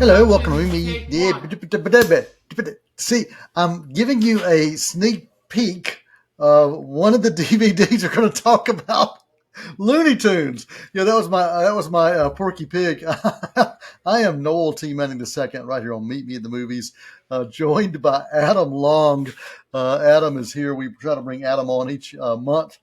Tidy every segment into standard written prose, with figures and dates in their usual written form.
Hello, welcome to me. See, I'm giving you a sneak peek of one of the DVDs we're going to talk about. Looney Tunes. Yeah, that was my Porky Pig. I am Noel T. Manning II, right here on Meet Me at the Movies, joined by Adam Long. Adam is here. We try to bring Adam on each month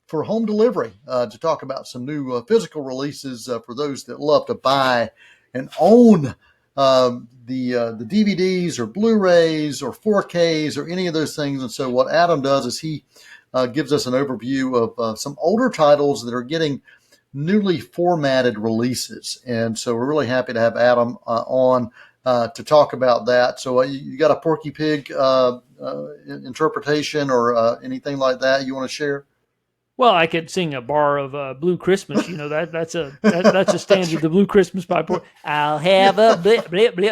for home delivery to talk about some new physical releases for those that love to buy and own the DVDs or Blu-rays or 4Ks or any of those things. And so what Adam does is he gives us an overview of some older titles that are getting newly formatted releases. And so we're really happy to have Adam on to talk about that. So you got a Porky Pig interpretation or anything like that you want to share? Well, I could sing a bar of Blue Christmas. You know that's a standard. The Blue Christmas by Port. I'll have a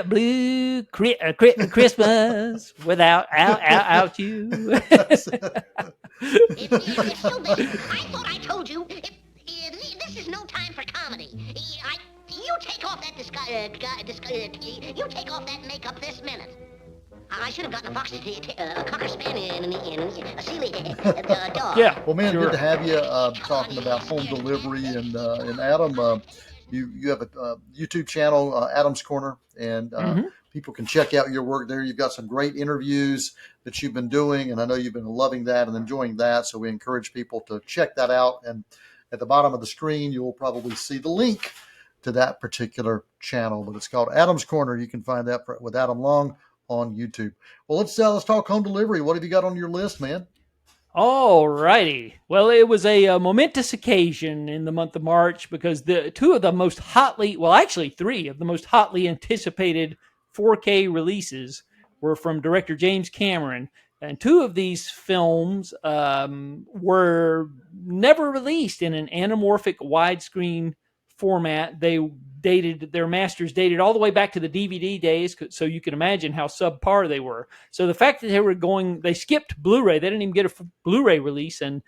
blue Christmas without you. It's so bad. I thought I told you. This is no time for comedy. You take off that you take off that makeup this minute. I should have gotten a fox, a cocker spaniel, and a Sealy dog. Yeah. Well, man, sure. good to have you talking about home delivery. And Adam, you have a YouTube channel, Adam's Corner, and people can check out your work there. You've got some great interviews that you've been doing, and I know you've been loving that and enjoying that. So we encourage people to check that out. And at the bottom of the screen, you'll probably see the link to that particular channel. But it's called Adam's Corner. You can find that with Adam Long on YouTube. Well, let's talk home delivery. What have you got on your list, man? All righty. Well, it was a momentous occasion in the month of March because three of the most hotly anticipated 4K releases were from director James Cameron. And two of these films were never released in an anamorphic widescreen format. Their masters dated all the way back to the DVD days, so you can imagine how subpar they were. So the fact that they skipped Blu-ray, they didn't even get a Blu-ray release, and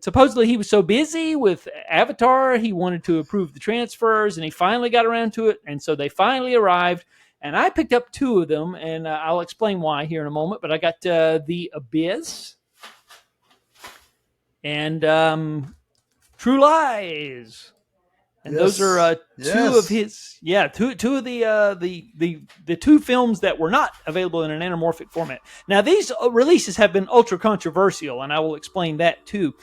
supposedly he was so busy with Avatar, he wanted to approve the transfers, and he finally got around to it, and so they finally arrived. And I picked up two of them, and I'll explain why here in a moment. But I got The Abyss and True Lies. And those are two of his, two of the two films that were not available in an anamorphic format. Now, these releases have been ultra controversial, and I will explain that too,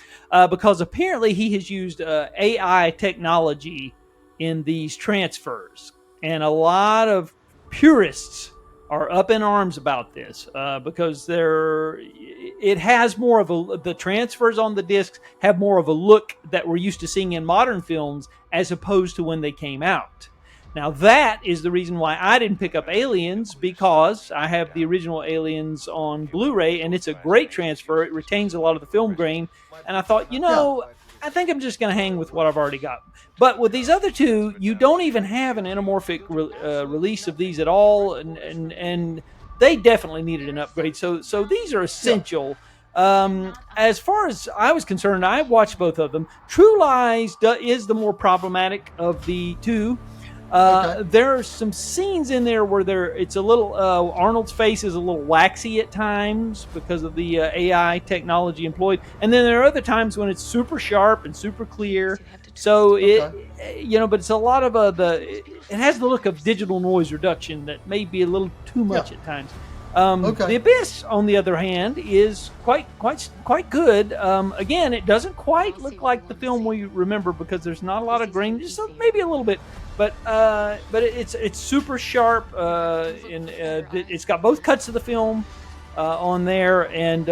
because apparently he has used AI technology in these transfers, and a lot of purists are up in arms about this because it has more of the transfers on the discs have more of a look that we're used to seeing in modern films as opposed to when they came out. Now that is the reason why I didn't pick up Aliens, because I have the original Aliens on Blu-ray and it's a great transfer. It retains a lot of the film grain, and I thought, I think I'm just going to hang with what I've already got. But with these other two, you don't even have an anamorphic release of these at all, and they definitely needed an upgrade. So these are essential. As far as I was concerned, I watched both of them. True Lies is the more problematic of the two. There are some scenes in there where it's a little Arnold's face is a little waxy at times because of the AI technology employed, and then there are other times when it's super sharp and super clear. So but it's a lot of it has the look of digital noise reduction that may be a little too much at times. The Abyss, on the other hand, is quite good. Again, it doesn't quite look like the film we remember because there's not a lot of grain, just maybe a little bit. But it's super sharp, and it's got both cuts of the film on there, and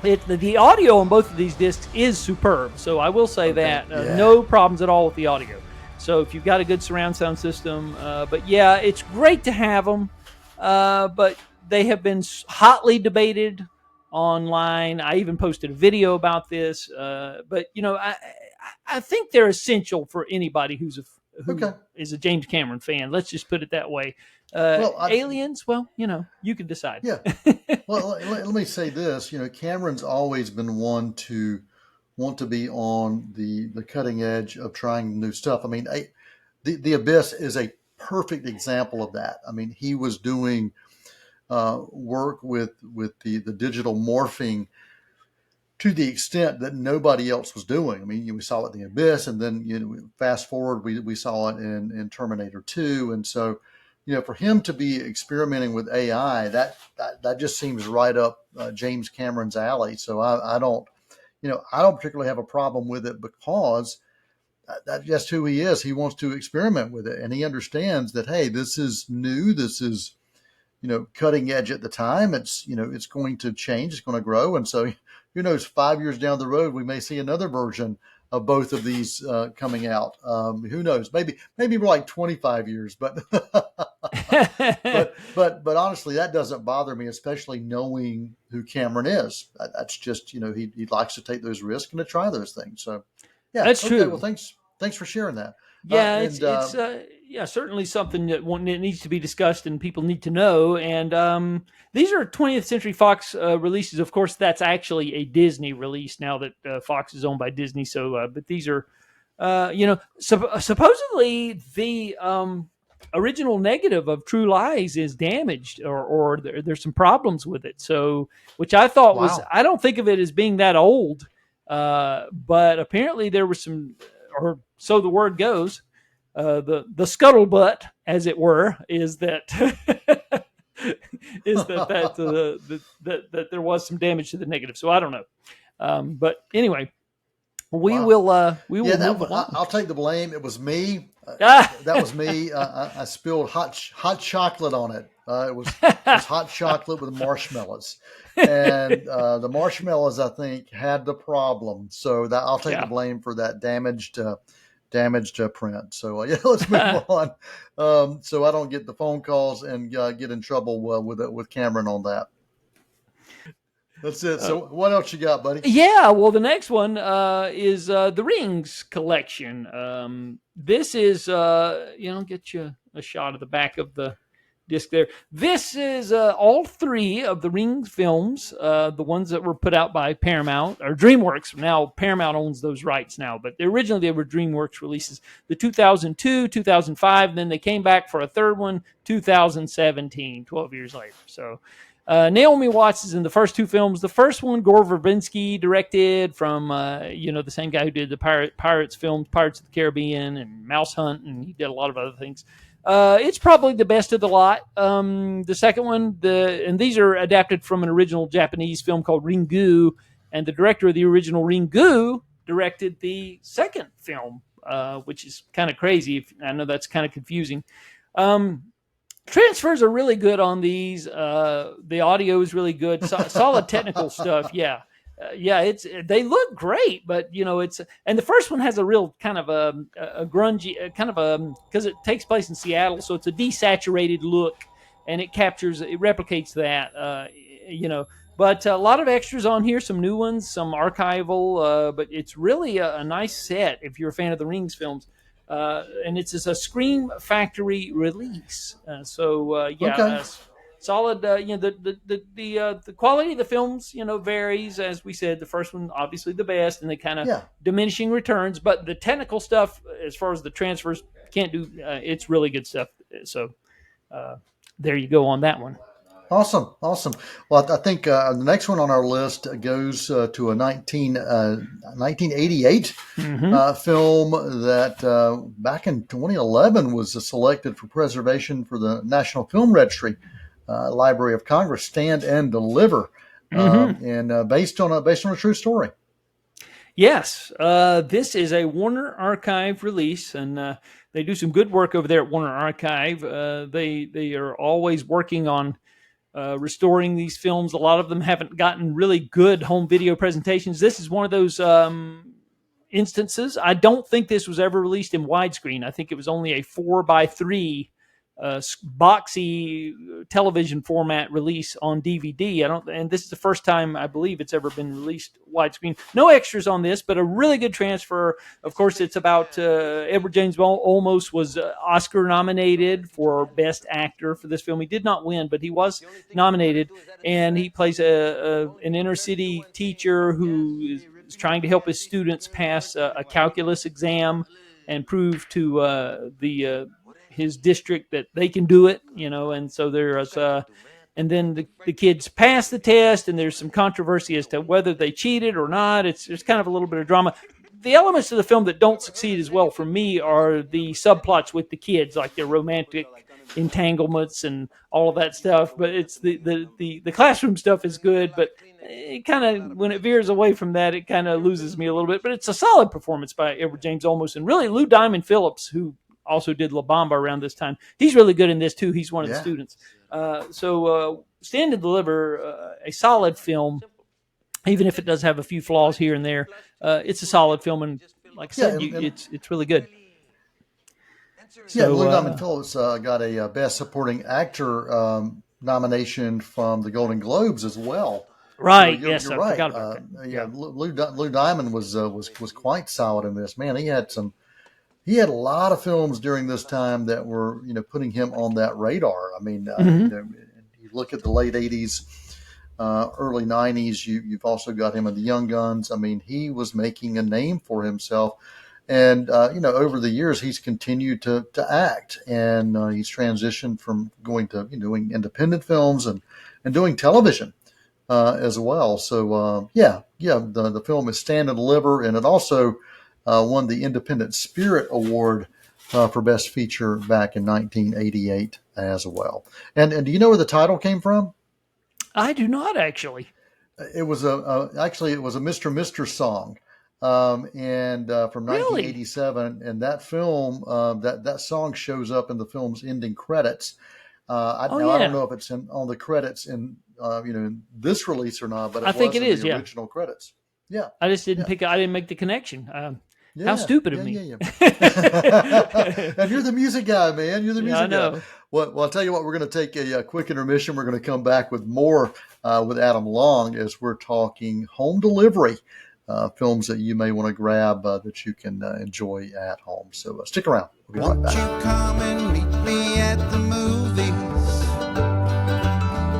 the audio on both of these discs is superb. So I will say that no problems at all with the audio. So if you've got a good surround sound system, it's great to have them. But they have been hotly debated online. I even posted a video about this. But I think they're essential for anybody who is a James Cameron fan. Let's just put it that way. Aliens, you can decide. Yeah. Well, let me say this. Cameron's always been one to want to be on the cutting edge of trying new stuff. I mean, the Abyss is a perfect example of that. I mean, he was doing work with the digital morphing to the extent that nobody else was doing. I mean, we saw it in The Abyss, and then fast forward, we saw it in Terminator 2, and so for him to be experimenting with AI, that just seems right up James Cameron's alley. So I don't particularly have a problem with it, because that's just who he is. He wants to experiment with it, and he understands that, hey, this is new. This is cutting edge at the time. It's going to change. It's going to grow, and so who knows? 5 years down the road, we may see another version of both of these coming out. Who knows? Maybe we're like 25 years, but but honestly, that doesn't bother me, especially knowing who Cameron is. That's just he likes to take those risks and to try those things. So yeah, that's okay. true. Well, thanks for sharing that. Yeah, it's certainly something that needs to be discussed and people need to know. And these are 20th Century Fox releases. Of course, that's actually a Disney release now that Fox is owned by Disney. So, but these are, supposedly the original negative of True Lies is damaged, or there's some problems with it. So, which I thought was, I don't think of it as being that old, but apparently there was some, or so the word goes. The scuttlebutt, as it were, is that that there was some damage to the negative. So I don't know, but anyway, we will move on. I'll take the blame. It was me. That was me. I spilled hot chocolate on it. It was hot chocolate with marshmallows, and the marshmallows, I think, had the problem. So I'll take the blame for that damaged print. So let's move on. So I don't get the phone calls and get in trouble with Cameron on that. That's it. So what else you got, buddy? Yeah, well, the next one is the Rings collection. This is get you a shot of the back of the disc there. This is all three of the Rings films, the ones that were put out by Paramount or DreamWorks. Now Paramount owns those rights now, but originally they were DreamWorks releases. The 2002, 2005, and then they came back for a third one, 2017, 12 years later. So Naomi Watts is in the first two films. The first one, Gore Verbinski directed, from the same guy who did the Pirates films, Pirates of the Caribbean and Mouse Hunt, and he did a lot of other things. It's probably the best of the lot. The second one, and these are adapted from an original Japanese film called Ringu, and the director of the original Ringu directed the second film, which is kind of crazy. I know that's kind of confusing. Transfers are really good on these. The audio is really good. Solid technical stuff. Yeah. They look great, but and the first one has a real kind of a grungy kind of because it takes place in Seattle, so it's a desaturated look, and it replicates that, but a lot of extras on here, some new ones, some archival, but it's really a nice set if you're a fan of the Rings films. And it's a Scream Factory release. Solid. The quality of the films, varies. As we said, the first one obviously the best, and they kind of diminishing returns. But the technical stuff, as far as the transfers, can't do. It's really good stuff. So there you go on that one. Awesome. Well, I think the next one on our list goes to a 1988 film that back in 2011 was selected for preservation for the National Film Registry, Library of Congress, Stand and Deliver, and based on a true story. Yes, this is a Warner Archive release, and they do some good work over there at Warner Archive. They are always working on restoring these films. A lot of them haven't gotten really good home video presentations. This is one of those instances. I don't think this was ever released in widescreen. I think it was only a 4:3 boxy television format release on DVD. And this is the first time I believe it's ever been released widescreen. No extras on this, but a really good transfer. Of course, it's about Edward James Olmos was Oscar nominated for Best Actor for this film. He did not win, but he was nominated, and he plays an inner city teacher who is trying to help his students pass a calculus exam and prove to his district that they can do it, and so there's and then the kids pass the test, and there's some controversy as to whether they cheated or not. There's kind of a little bit of drama. The elements of the film that don't succeed as well for me are the subplots with the kids, like their romantic entanglements and all of that stuff. But it's the classroom stuff is good, but it kind of, when it veers away from that, it kind of loses me a little bit. But it's a solid performance by Edward James Olmos, and really Lou Diamond Phillips, who also did La Bamba around this time. He's really good in this too. He's one of the students. So Stand and Deliver, a solid film, even if it does have a few flaws here and there. It's a solid film, and like I said, it's really good. So, Lou Diamond Phillips got a Best Supporting Actor nomination from the Golden Globes as well. Right. So you're right. Forgot about that. Lou Diamond was quite solid in this. Man, he had a lot of films during this time that were putting him on that radar. I mean, you look at the late '80s. Early '90s, you've also got him in the Young Guns. I mean, he was making a name for himself, and over the years he's continued to act, and he's transitioned from going to doing independent films and doing television as well. So the film is Stand and Deliver, and it also won the Independent Spirit Award for Best Feature back in 1988 as well. And do you know where the title came from? I do not actually. It was a Mr. Mister song, and from 1987. And that film, that song shows up in the film's ending credits. I don't know if it's on the credits in in this release or not, but I think it is the original credits. Yeah, I just didn't pick. I didn't make the connection. How stupid of me! And you're the music guy, man. You're the music guy. Well, I'll tell you what. We're going to take a quick intermission. We're going to come back with more with Adam Long as we're talking home delivery films that you may want to grab that you can enjoy at home. So stick around. We'll be right back. Won't you come and meet me at the movies?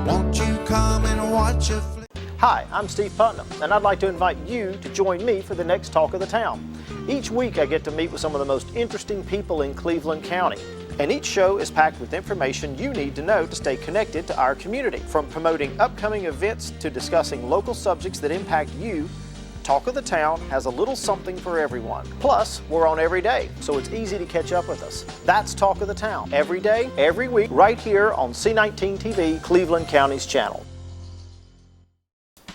Won't you come and watch a flick? Hi, I'm Steve Putnam, and I'd like to invite you to join me for the next Talk of the Town. Each week I get to meet with some of the most interesting people in Cleveland County. And each show is packed with information you need to know to stay connected to our community. From promoting upcoming events to discussing local subjects that impact you, Talk of the Town has a little something for everyone. Plus, we're on every day, so it's easy to catch up with us. That's Talk of the Town, every day, every week, right here on C19 TV, Cleveland County's channel.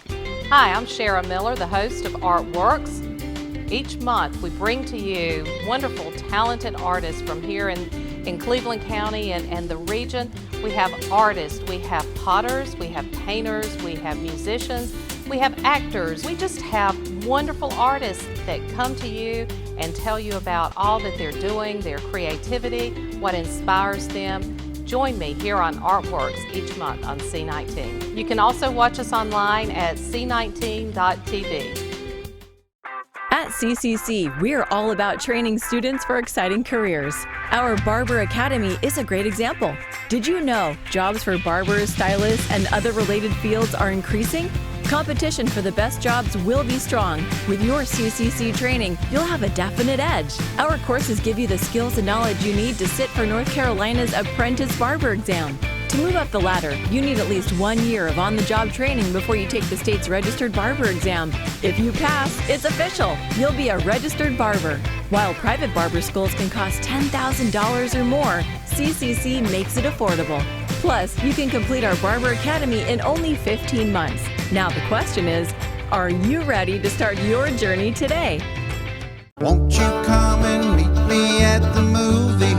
Hi, I'm Shara Miller, the host of Artworks. Each month we bring to you wonderful, talented artists from here in Cleveland County and the region. We have artists, we have potters, we have painters, we have musicians, we have actors. We just have wonderful artists that come to you and tell you about all that they're doing, their creativity, what inspires them. Join me here on Artworks each month on C19. You can also watch us online at c19.tv. At CCC, we're all about training students for exciting careers. Our Barber Academy is a great example. Did you know jobs for barbers, stylists, and other related fields are increasing? Competition for the best jobs will be strong. With your CCC training, you'll have a definite edge. Our courses give you the skills and knowledge you need to sit for North Carolina's Apprentice Barber exam. To move up the ladder, you need at least 1 year of on-the-job training before you take the state's registered barber exam. If you pass, it's official. You'll be a registered barber. While private barber schools can cost $10,000 or more, CCC makes it affordable. Plus, you can complete our Barber Academy in only 15 months. Now the question is, are you ready to start your journey today? Won't you come and meet me at the movies?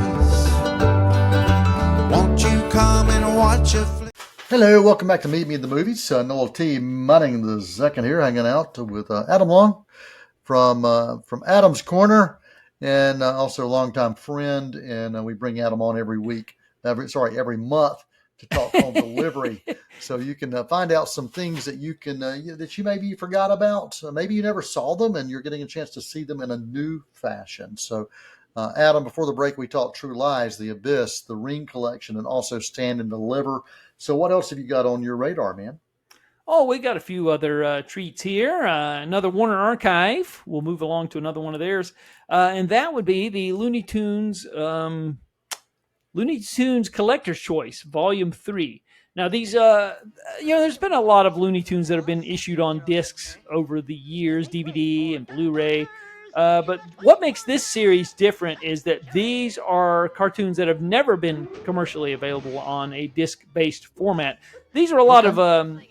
Won't you come and watch a flick? Hello, welcome back to Meet Me in the Movies. Noel T. ManningII here, hanging out with Adam Long from Adam's Corner, and also a longtime friend. And we bring Adam on every month to talk home delivery. So you can find out some things that you can that you maybe forgot about. Maybe you never saw them, and you're getting a chance to see them in a new fashion. So. Adam, before the break, we talked True Lies, The Abyss, The Ring Collection, and also Stand and Deliver. So what else have you got on your radar, man? Oh, we got a few other treats here. Another Warner Archive. We'll move along to another one of theirs. And that would be the Looney Tunes Looney Tunes Collector's Choice, Volume 3. Now, these, there's been a lot of Looney Tunes that have been issued on discs over the years, DVD and Blu-ray. But what makes this series different is that these are cartoons that have never been commercially available on a disc-based format. These are a lot of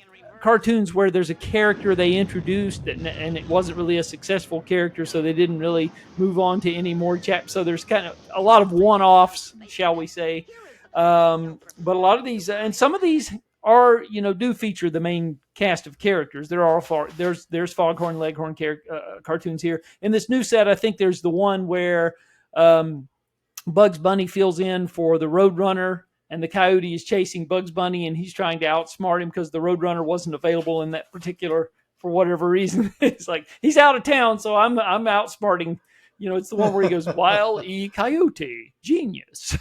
cartoons where there's a character they introduced and it wasn't really a successful character, so they didn't really move on to any more chapters. So there's kind of a lot of one-offs, shall we say. But a lot of these, and some of these are, do feature the main cast of characters. There's Foghorn Leghorn cartoons here. In this new set, I think there's the one where Bugs Bunny fills in for the Roadrunner, and the Coyote is chasing Bugs Bunny, and he's trying to outsmart him because the Roadrunner wasn't available in that particular, for whatever reason. It's like, he's out of town, so I'm outsmarting. It's the one where he goes, Wile E. Coyote, genius.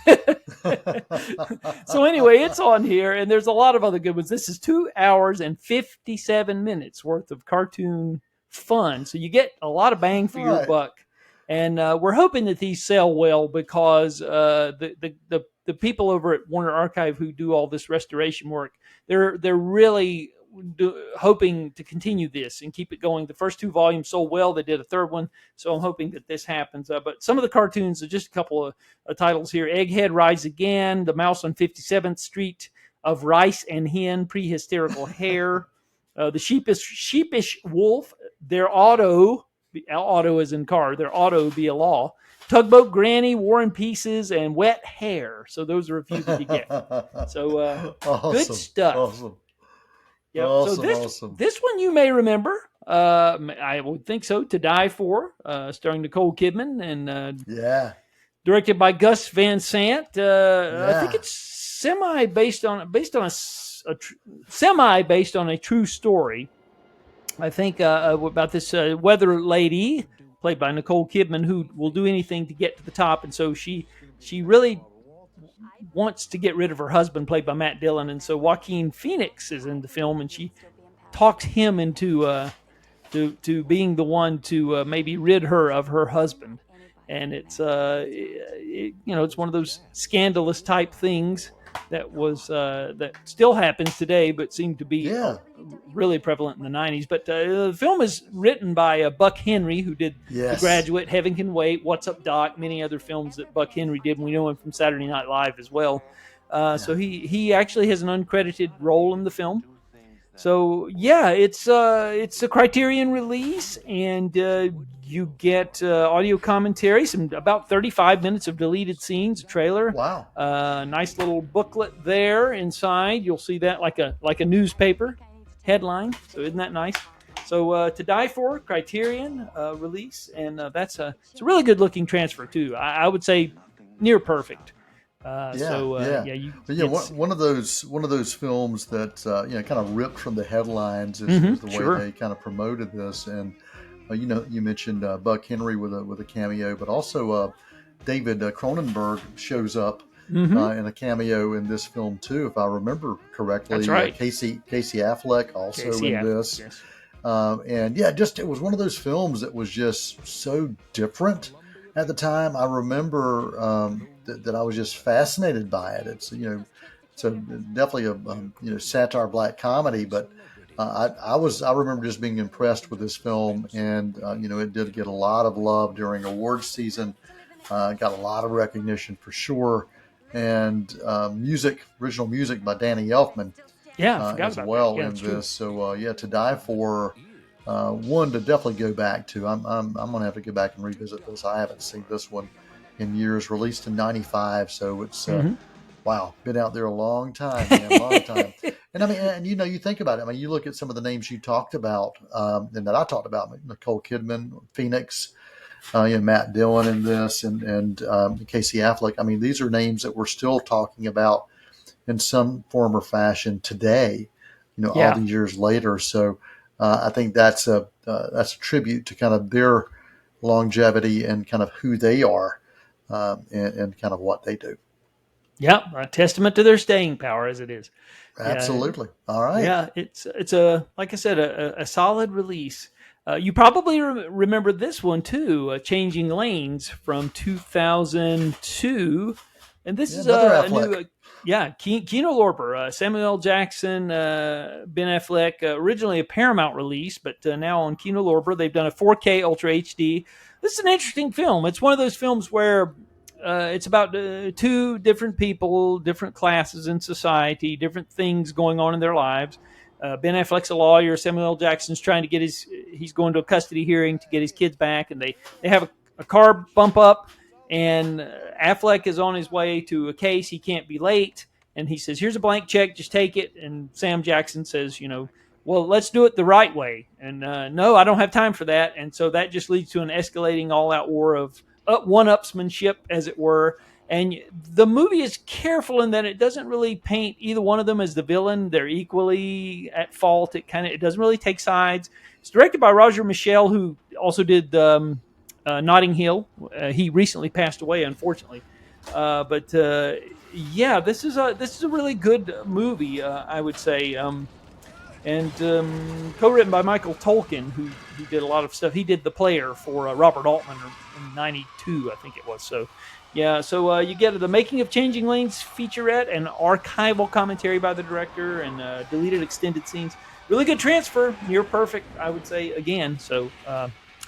So anyway, it's on here, and there's a lot of other good ones. This is 2 hours and 57 minutes worth of cartoon fun. So you get a lot of bang for your buck. And we're hoping that these sell well because the people over at Warner Archive who do all this restoration work, they're really hoping to continue this and keep it going. The first 2 volumes sold well. They did a third one, so I'm hoping that this happens. But some of the cartoons are just a couple of titles here. Egghead Rides Again, The Mouse on 57th Street, Of Rice and Hen, Prehysterical Hare, The Sheepish Wolf, Their Auto as in car, Their Auto Be a Law, Tugboat Granny, War and Pieces, and Wet Hair. So those are a few that you get. So awesome. Good stuff. Awesome. Yep. Awesome, So this one you may remember. I would think so. To Die For, starring Nicole Kidman and directed by Gus Van Sant. I think it's semi based on a true story. I think about this weather lady played by Nicole Kidman who will do anything to get to the top, and so she really wants to get rid of her husband, played by Matt Dillon, and so Joaquin Phoenix is in the film, and she talks him into to being the one to maybe rid her of her husband, and it's it's one of those scandalous type things that was that still happens today, but seemed to be really prevalent in the 90s. But the film is written by Buck Henry, who did The Graduate, Heaven Can Wait, What's Up Doc, many other films that Buck Henry did, and we know him from Saturday Night Live as well. So he actually has an uncredited role in the film. So it's a Criterion release, and you get audio commentary, about 35 minutes of deleted scenes, a trailer. Wow! Nice little booklet there inside. You'll see that like a newspaper headline. So isn't that nice? So To Die For, Criterion release, and it's a really good looking transfer too. I would say near perfect. One of those films that kind of ripped from the headlines is the way they kind of promoted this, and you mentioned Buck Henry with a cameo, but also David Cronenberg shows up in a cameo in this film too, if I remember correctly. That's right. Casey Affleck also in this, yes. And it was one of those films that was just so different at the time. I remember that I was just fascinated by it. It's definitely a satire black comedy, but I remember just being impressed with this film, and it did get a lot of love during awards season. Got a lot of recognition for sure, and original music by Danny Elfman. I forgot about well that. in this. So To Die For, one to definitely go back to. I'm gonna have to go back and revisit this. I haven't seen this one in years. Released in '95, so it's wow, been out there a long time, man, long time. And I mean, and you think about it. I mean, you look at some of the names you talked about, and that I talked about: Nicole Kidman, Phoenix, Matt Dillon in this, and Casey Affleck. I mean, these are names that we're still talking about in some form or fashion today. All these years later. So I think that's a tribute to kind of their longevity and kind of who they are, and kind of what they do. Yeah, a testament to their staying power as it is. Absolutely. All right. Yeah, it's like I said, a solid release. You probably remember this one too, Changing Lanes from 2002. And this is another a Affleck. new, Kino Lorber, Samuel L. Jackson, Ben Affleck, originally a Paramount release, but now on Kino Lorber. They've done a 4K Ultra HD. This is an interesting film. It's one of those films where it's about two different people, different classes in society, different things going on in their lives. Ben Affleck's a lawyer. Samuel L. Jackson's trying to get he's going to a custody hearing to get his kids back, and they have a car bump up, and Affleck is on his way to a case. He can't be late, and he says, "Here's a blank check, just take it." And Sam Jackson says, "Well, let's do it the right way." And no, I don't have time for that. And so that just leads to an escalating all-out war of one-upsmanship, as it were. And the movie is careful in that it doesn't really paint either one of them as the villain. They're equally at fault. It doesn't really take sides. It's directed by Roger Michell, who also did Notting Hill. He recently passed away, unfortunately. This is a really good movie, I would say. And co-written by Michael Tolkien, who did a lot of stuff. He did The Player for Robert Altman in '92, I think it was. So, you get the Making of Changing Lanes featurette and archival commentary by the director and deleted extended scenes. Really good transfer, near perfect, I would say, again. So,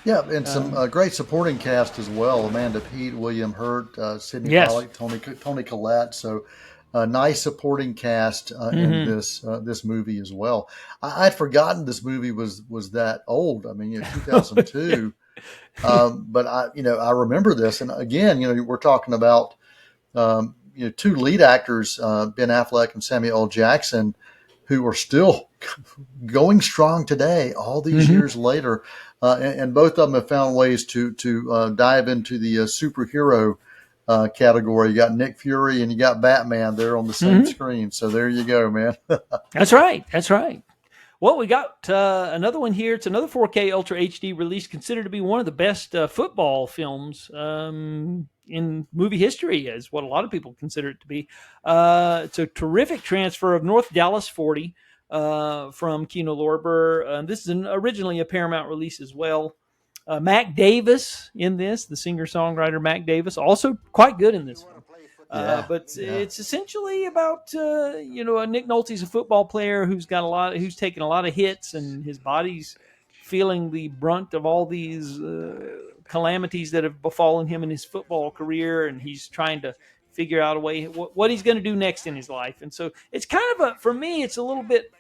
and some great supporting cast as well. Amanda Peet, William Hurt, Sidney Pollack, Tony Collette. So, nice supporting cast in this movie as well. I'd forgotten this movie was that old. I mean, 2002. But I remember this, and again, we're talking about two lead actors, Ben Affleck and Samuel L. Jackson, who are still going strong today, all these years later, and both of them have found ways to dive into the superhero category. You got Nick Fury and you got Batman there on the same screen. So there you go, man. That's right. Well, we got another one here. It's another 4K Ultra HD release, considered to be one of the best football films in movie history, is what a lot of people consider it to be. It's a terrific transfer of North Dallas 40 from Kino Lorber. This is originally a Paramount release as well. Mac Davis in this, the singer-songwriter Mac Davis, also quite good in this film. It's essentially about Nick Nolte's a football player who's taken a lot of hits, and his body's feeling the brunt of all these calamities that have befallen him in his football career, and he's trying to figure out a way what he's going to do next in his life. And so it's kind of for me, it's a little bit,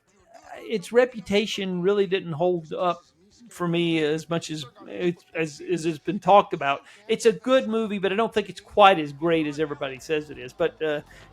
its reputation really didn't hold up for me as much as has been talked about. It's a good movie, but I don't think it's quite as great as everybody says it is. But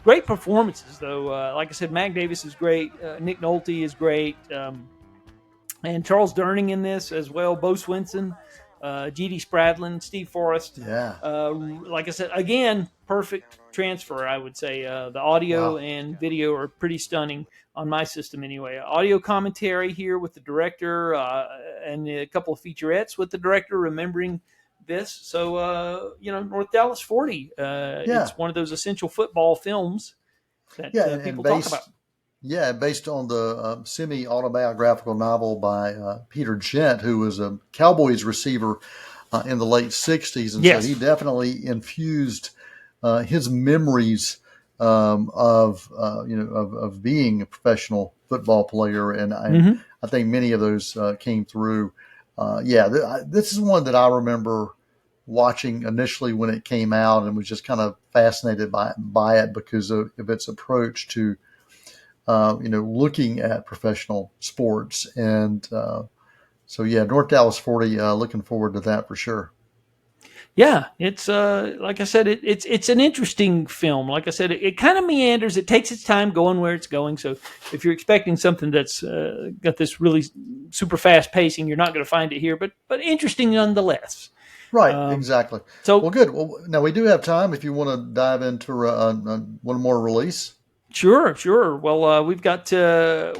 great performances, though. Like I said, Mac Davis is great. Nick Nolte is great. And Charles Durning in this as well. Bo Swenson, G.D. Spradlin, Steve Forrest. Like I said, again, perfect transfer, I would say. The audio and video are pretty stunning on my system anyway. Audio commentary here with the director and a couple of featurettes with the director remembering this. So, North Dallas 40. It's one of those essential football films that people talk about. Yeah, based on the semi-autobiographical novel by Peter Gent, who was a Cowboys receiver in the late 60s. And so he definitely infused his memories of being a professional football player. And I think many of those came through. This is one that I remember watching initially when it came out and was just kind of fascinated by it because of its approach to looking at professional sports. And North Dallas 40, looking forward to that for sure. Yeah, it's like I said, it's an interesting film. Like I said, it kind of meanders. It takes its time going where it's going. So if you're expecting something that's got this really super fast pacing, you're not going to find it here. But interesting nonetheless. Right, exactly. So well, good. Well, now we do have time if you want to dive into one more release. Sure. Well, we've got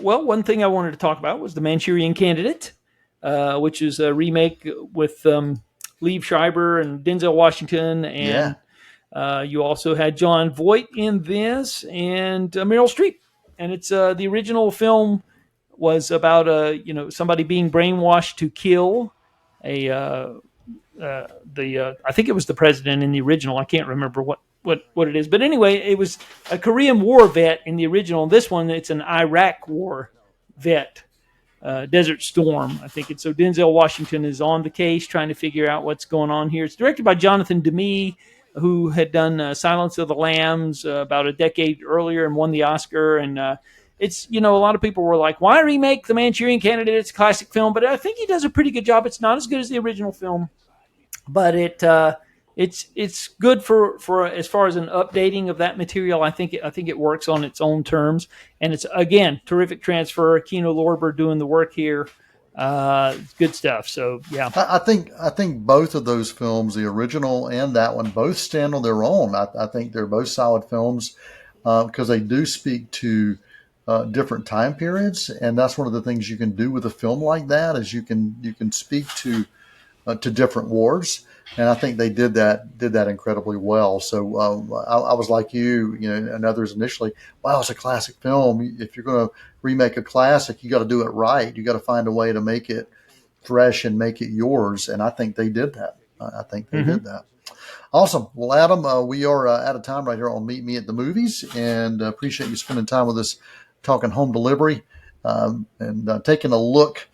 one thing I wanted to talk about was The Manchurian Candidate, which is a remake with Liev Schreiber and Denzel Washington, and you also had John Voight in this, and Meryl Streep. And it's the original film was about somebody being brainwashed to kill I think it was the president in the original. I can't remember what what it is. But anyway, it was a Korean War vet in the original. This one, it's an Iraq War vet. Desert Storm, I think it's. So Denzel Washington is on the case trying to figure out what's going on here. It's directed by Jonathan Demme, who had done Silence of the Lambs about a decade earlier and won the Oscar. And it's, a lot of people were like, why remake The Manchurian Candidate? It's a classic film. But I think he does a pretty good job. It's not as good as the original film, but it's good for as far as an updating of that material. I think it works on its own terms, and it's, again, terrific transfer. Kino Lorber doing the work here. Good stuff. So yeah, I think both of those films, the original and that one, both stand on their own. I think they're both solid films because they do speak to different time periods, and that's one of the things you can do with a film like that is you can speak to different wars. And I think they did that incredibly well. So I was like you, and others initially. Wow, it's a classic film. If you're going to remake a classic, you got to do it right. You got to find a way to make it fresh and make it yours. And I think they did that. I think they did that. Awesome. Well, Adam, we are out of time right here on Meet Me at the Movies, and appreciate you spending time with us talking home delivery and taking a look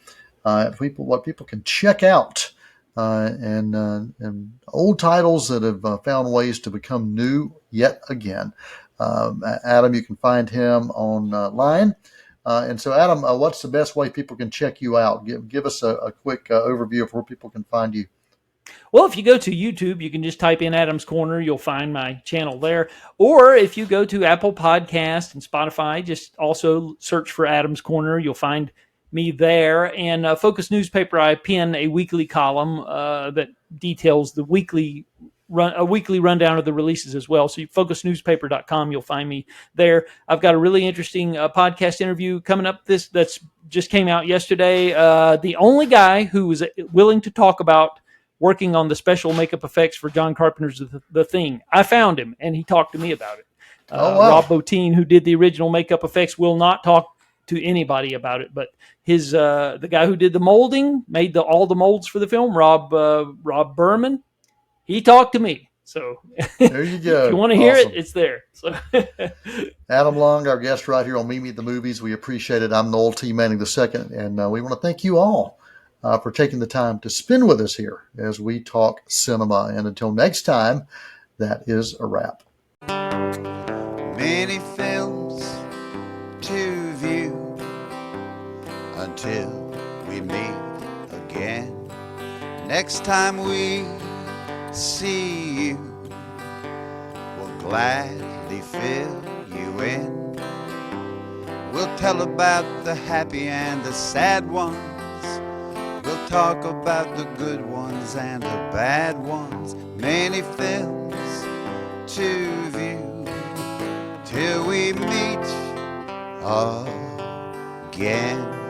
at what people can check out. And old titles that have found ways to become new yet again. Adam, you can find him online. And so, Adam, what's the best way people can check you out? Give us a quick overview of where people can find you. Well, if you go to YouTube, you can just type in Adam's Corner. You'll find my channel there. Or if you go to Apple Podcast and Spotify, just also search for Adam's Corner. You'll find me there. And Focus Newspaper, I pen a weekly column that details the weekly rundown of the releases as well. So focusnewspaper.com, you'll find me there. I've got a really interesting podcast interview coming up that's just came out yesterday. The only guy who was willing to talk about working on the special makeup effects for John Carpenter's The Thing. I found him, and he talked to me about it. Wow. Rob Bottin, who did the original makeup effects, will not talk to anybody about it, but his the guy who did the molding, made all the molds for the film, Rob Berman, he talked to me. So there you go. If you want to hear it, it's there. So Adam Long, our guest right here on Meet Me at the Movies. We appreciate it. I'm Noel T. ManningII, and we want to thank you all for taking the time to spend with us here as we talk cinema. And until next time, that is a wrap. Many films to view until we meet again. Next time we see you, we'll gladly fill you in. We'll tell about the happy and the sad ones. We'll talk about the good ones and the bad ones. Many films to view till we meet again.